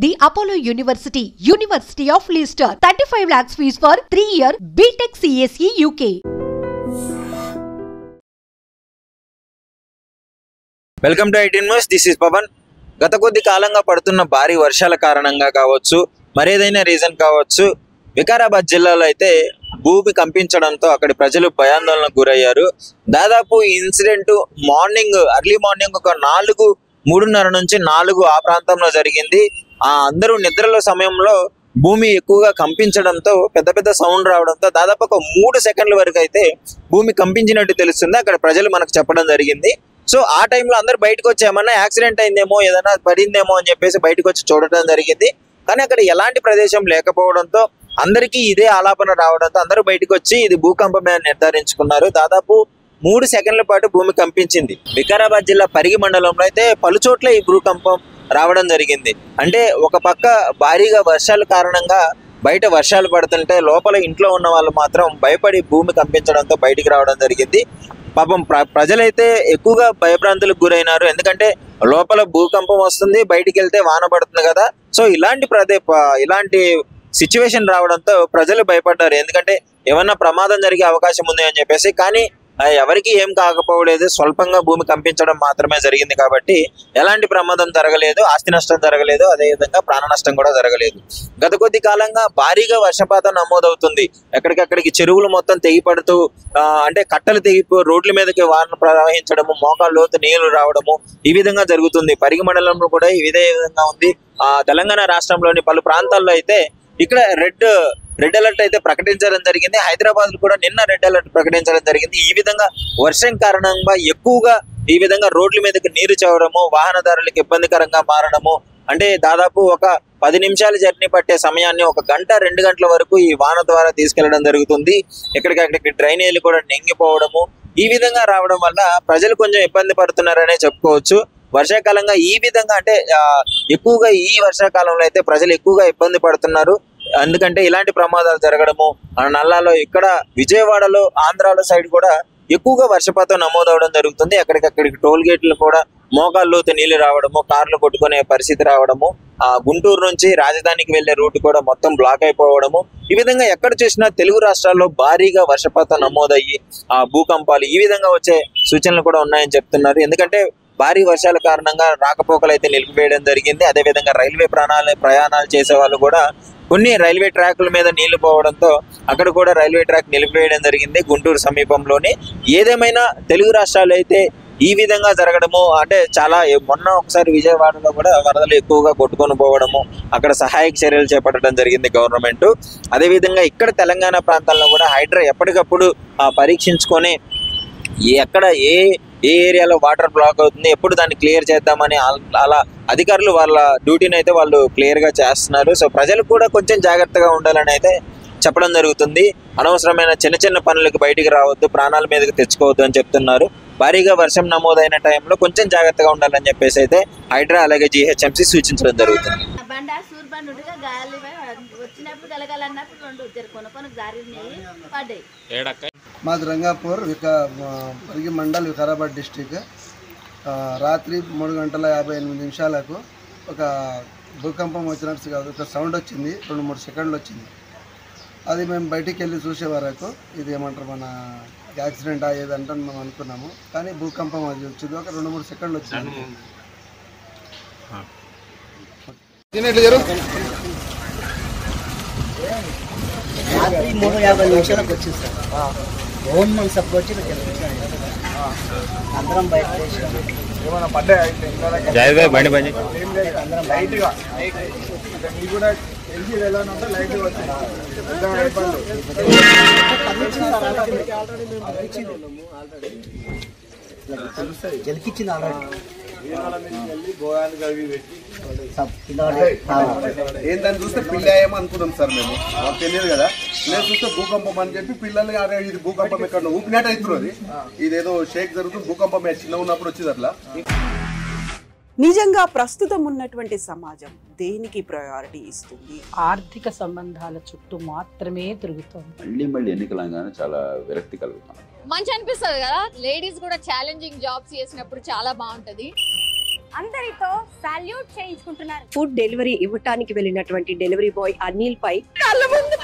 The Apollo University, University of Leicester, 35 lakhs fees for 3-year BTech CSE UK. Welcome to IT news. This is Pavan. గత కొద్ది కాలంగా పడుతున్న భారీ వర్షాల కారణంగా కావచ్చు, మరేదైనా రీజన్ కావచ్చు, వికారాబాద్ జిల్లాలో అయితే భూమి కంపించడంతో అక్కడి ప్రజలు భయాందోళనకు గురయ్యారు. దాదాపు ఈ ఇన్సిడెంట్ ఎర్లీ మార్నింగ్ ఒక 3:30 నుంచి 4 ఆ ప్రాంతంలో జరిగింది. అందరూ నిద్రలో సమయంలో భూమి ఎక్కువగా కంపించడంతో పెద్ద సౌండ్ రావడంతో దాదాపు ఒక 3 సెకండ్ల వరకు అయితే భూమి కంపించినట్టు తెలుస్తుంది. అక్కడ ప్రజలు మనకు చెప్పడం జరిగింది. సో ఆ టైంలో అందరు బయటకు వచ్చి ఏమన్నా యాక్సిడెంట్ అయిందేమో, ఏదైనా పడిందేమో అని చెప్పేసి బయటకు వచ్చి చూడటం జరిగింది. కానీ అక్కడ ఎలాంటి ప్రదేశం లేకపోవడంతో అందరికీ ఇదే ఆలాపన రావడంతో అందరూ బయటకు వచ్చి ఇది భూకంపమే అని నిర్ధారించుకున్నారు. దాదాపు 3 సెకండ్ల పాటు భూమి కంపించింది. వికారాబాద్ జిల్లా పరిగి మండలంలో అయితే పలుచోట్ల ఈ భూకంపం రావడం జరిగింది. అంటే ఒక పక్క భారీగా వర్షాల కారణంగా బయట వర్షాలు పడుతుంటే లోపల ఇంట్లో ఉన్న వాళ్ళు మాత్రం భయపడి భూమి కంపించడంతో బయటికి రావడం జరిగింది. పాపం ప్రజలైతే ఎక్కువగా భయభ్రాంతులకు గురైనారు. ఎందుకంటే లోపల భూకంపం వస్తుంది, బయటికి వెళ్తే వాన పడుతుంది కదా. సో ఇలాంటి సిచ్యువేషన్ రావడంతో ప్రజలు భయపడ్డారు. ఎందుకంటే ఏమన్నా ప్రమాదం జరిగే అవకాశం ఉంది అని చెప్పేసి. కానీ ఎవరికి ఏం కాకపోలేదు, స్వల్పంగా భూమి కంపించడం మాత్రమే జరిగింది కాబట్టి ఎలాంటి ప్రమాదం జరగలేదు, ఆస్తి నష్టం జరగలేదు, అదేవిధంగా ప్రాణ నష్టం కూడా జరగలేదు. గత కొద్ది కాలంగా భారీగా వర్షపాతం నమోదవుతుంది. ఎక్కడికక్కడికి చెరువులు మొత్తం తెగిపడుతూ అంటే కట్టలు తెగిపో రోడ్ల మీదకి వాన ప్రవహించడము, మోకాళ్ళ లోతు నీళ్లు రావడము ఈ విధంగా జరుగుతుంది. పరిగి మండలంలో కూడా ఇదే విధంగా ఉంది. తెలంగాణ రాష్ట్రంలోని పలు ప్రాంతాల్లో అయితే ఇక్కడ రెడ్ అలర్ట్ అయితే ప్రకటించడం జరిగింది. హైదరాబాద్ కూడా నిన్న రెడ్ అలర్ట్ ప్రకటించడం జరిగింది. ఈ విధంగా వర్షం కారణంగా ఎక్కువగా ఈ విధంగా రోడ్ల మీదకి నీరు చేరడము, వాహనదారులకు ఇబ్బందికరంగా మారడము, అంటే దాదాపు ఒక 10 నిమిషాల జర్నీ పట్టే సమయాన్ని 1 గంట 2 గంటల వరకు ఈ వాన ద్వారా తీసుకెళ్లడం జరుగుతుంది. ఎక్కడికక్కడికి డ్రైనేజీలు కూడా నింగిపోవడము ఈ విధంగా రావడం వల్ల ప్రజలు కొంచెం ఇబ్బంది పడుతున్నారనే చెప్పుకోవచ్చు. వర్షాకాలంగా ఈ విధంగా అంటే ఎక్కువగా ఈ వర్షాకాలంలో అయితే ప్రజలు ఎక్కువగా ఇబ్బంది పడుతున్నారు. ఎందుకంటే ఇలాంటి ప్రమాదాలు జరగడము, నల్లాలో ఇక్కడ విజయవాడలో ఆంధ్రాలో సైడ్ కూడా ఎక్కువగా వర్షపాతం నమోదవడం జరుగుతుంది. ఎక్కడికక్కడికి టోల్ గేట్లు కూడా మోకాళ్ళలోతు నీళ్లు రావడము, కార్లు కొట్టుకునే పరిస్థితి రావడము, గుంటూరు నుంచి రాజధానికి వెళ్లే రూట్ కూడా మొత్తం బ్లాక్ అయిపోవడము, ఈ విధంగా ఎక్కడ చూసినా తెలుగు రాష్ట్రాల్లో భారీగా వర్షపాతం నమోదయ్యి భూకంపాలు ఈ విధంగా వచ్చే సూచనలు కూడా ఉన్నాయని చెప్తున్నారు. ఎందుకంటే భారీ వర్షాల కారణంగా రాకపోకలు అయితే నిలిపివేయడం జరిగింది. అదేవిధంగా రైల్వే ప్రయాణాలు చేసే వాళ్ళు కూడా కొన్ని రైల్వే ట్రాక్ల మీద నీళ్లు పోవడంతో అక్కడ కూడా రైల్వే ట్రాక్ నిలిపివేయడం జరిగింది గుంటూరు సమీపంలోని. ఏదేమైనా తెలుగు రాష్ట్రాలు అయితే ఈ విధంగా జరగడము అంటే మొన్న ఒకసారి విజయవాడలో కూడా వరదలు ఎక్కువగా కొట్టుకొని పోవడము, అక్కడ సహాయక చర్యలు చేపట్టడం జరిగింది గవర్నమెంట్. అదేవిధంగా ఇక్కడ తెలంగాణ ప్రాంతాల్లో కూడా హైడ్రా ఎప్పటికప్పుడు పరీక్షించుకొని ఎక్కడ ఏ ఏరియాలో వాటర్ బ్లాక్ అవుతుంది, ఎప్పుడు దాన్ని క్లియర్ చేద్దామని అలా అధికారులు వాళ్ళ డ్యూటీని అయితే వాళ్ళు క్లియర్గా చేస్తున్నారు. సో ప్రజలు కూడా కొంచెం జాగ్రత్తగా ఉండాలని అయితే చెప్పడం జరుగుతుంది. అనవసరమైన చిన్న పనులకు బయటికి రావద్దు, ప్రాణాల మీదకి తెచ్చుకోవద్దు అని చెప్తున్నారు. భారీగా వర్షం నమోదైన టైంలో కొంచెం జాగ్రత్తగా ఉండాలని చెప్పేసి అయితే హైడ్రా అలాగే GHMC సూచించడం జరుగుతుంది. మాది రంగాపూర్ పరిగి మండల్ వికారాబాద్ డిస్టిక్. రాత్రి 3:58 ఒక భూకంపం వచ్చినట్టు కాదు, ఒక సౌండ్ వచ్చింది. 2-3 సెకండ్లు వచ్చింది. అది మేము బయటికి వెళ్ళి చూసే వరకు ఇది ఏమంటారు మన యాక్సిడెంట్ అయ్యేదంటే మేము అనుకున్నాము. కానీ భూకంపం అది వచ్చింది, ఒక 2-3 సెకండ్లు వచ్చింది. రాత్రి 3:50 వచ్చింది సార్. ఓన్ మన సబ్బు వచ్చి అందరం బయట జలికిచ్చింది ఆల్రెడీ. ఏంటని చూస్తే పిల్లాయేమో అనుకున్నాం సార్. మాకు తెలియదు కదా. నేను చూస్తే భూకంపం అని చెప్పి పిల్లల్ని అరే ఇది భూకంపం ఎక్కడ ఊపినట్టు అవుతున్నది, ఇదేదో షేక్ జరుగుతుంది, భూకంపం చిన్న ఉన్నప్పుడు వచ్చింది అట్లా. నిజంగా ప్రస్తుతం ఉన్నటువంటి సమాజం దేనికి ప్రయారిటీ ఇస్తుంది? ఆర్థిక సంబంధాల చుట్టూ మాత్రమే తిరుగుతుంది. మళ్ళీ ఎన్నికలంగానే చాలా విరక్తి కలుగుతాం. మంచి అనిపిస్తుంది కదా. లేడీస్ కూడా ఛాలెంజింగ్ జాబ్స్ చేసినప్పుడు చాలా బాగుంటది. అందరితో సాల్యూట్ చేయించుకుంటున్నారు. ఫుడ్ డెలివరీ ఇవ్వటానికి వెళ్ళినటువంటి డెలివరీ బాయ్ అనిల్ పై కళ్ళ ముందు